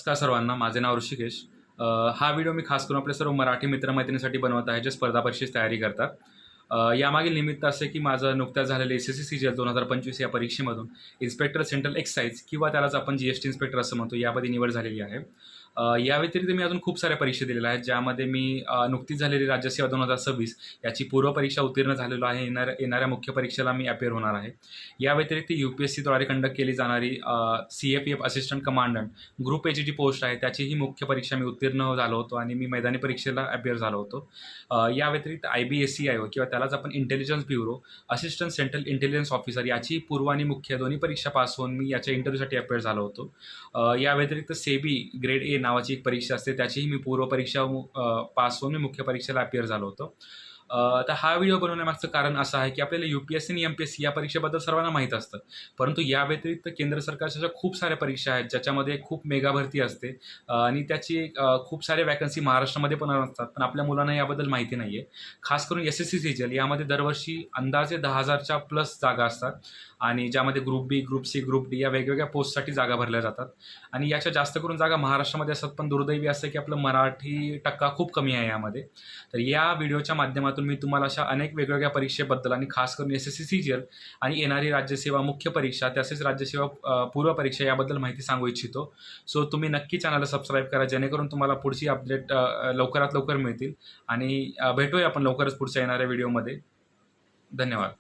नमस्कार सर्वांना, माझे नाव ऋषिकेश. हा व्हिडिओ मी खास करून आपल्या सर्व मराठी मित्रमैत्रिणींसाठी बनवत आहे, जे स्पर्धा परीक्षेची तयारी करतात. यामागील निमित्त असे की माझं नुकत्याच झालेलं SSC CGL 2025 या परीक्षेमधून इन्स्पेक्टर सेंट्रल एक्साईज किंवा त्यालाच आपण GST इन्स्पेक्टर असं म्हणतो, यामध्ये निवड झालेली आहे. या व्यतिरिक्त मी अजून खूप साऱ्या परीक्षा दिलेल्या आहेत, ज्यामध्ये मी नुकतीच झालेली राज्यसेवा 2026 याची पूर्वपरीक्षा उत्तीर्ण झालेलो आहे. येणाऱ्या मुख्य परीक्षेला मी अपेअर होणार आहे. या व्यतिरिक्त UPSCद्वारे कंडक्ट केली जाणारी CAPF assistant commandant group A ची जी पोस्ट आहे त्याचीही मुख्य परीक्षा मी उत्तीर्ण झालो होतो आणि मी मैदानी परीक्षेला अपेअर झालो होतो. या व्यतिरिक्त IBSCIO किंवा त्यालाच आपण intelligence bureau assistant central intelligence officer याची पूर्व आणि मुख्य दोन्ही परीक्षा पास होऊन मी याच्या इंटरव्ह्यूसाठी अपेअर झालो होतो. या व्यतिरिक्त SEBI ग्रेड A नावाची एक परीक्षा असते, त्याचीही मी पूर्व परीक्षा पास होऊन मी मुख्य परीक्षेला अपेअर झालो होतो. तर हा व्हिडिओ बनवण्यामागचं कारण असं आहे की आपल्याला UPSC आणि MPSC या परीक्षेबद्दल सर्वांना माहीत असतं, परंतु या व्यतिरिक्त केंद्र सरकारच्या अशा खूप साऱ्या परीक्षा आहेत ज्याच्यामध्ये खूप मेगा भरती असते आणि त्याची खूप सारे वॅकन्सी महाराष्ट्रामध्ये पण असतात, पण आपल्या मुलांना याबद्दल माहिती नाही आहे. खास करून SSC CGL यामध्ये दरवर्षी अंदाजे 10,000च्या प्लस जागा असतात आणि ज्यामध्ये group B, group C, group D या वेगवेगळ्या पोस्टसाठी जागा भरल्या जातात आणि याच्या जास्त करून जागा महाराष्ट्रामध्ये असतात, पण दुर्दैवी असं की आपलं मराठी टक्का खूप कमी आहे यामध्ये. तर या व्हिडिओच्या माध्यमातून मी तुम्हाला अशा अनेक वेगवेगळ्या परीक्षेबद्दल आणि खास करून SSC CGL आणि येणारी राज्यसेवा मुख्य परीक्षा तसेच राज्यसेवा पूर्व परीक्षा याबद्दल माहिती सांगू इच्छितो. सो तुम्ही नक्की चॅनलला सबस्क्राईब करा, जेणेकरून तुम्हाला पुढची अपडेट लवकरात लवकर मिळतील आणि भेटूया आपण लवकरच पुढच्या येणाऱ्या व्हिडिओमध्ये. धन्यवाद.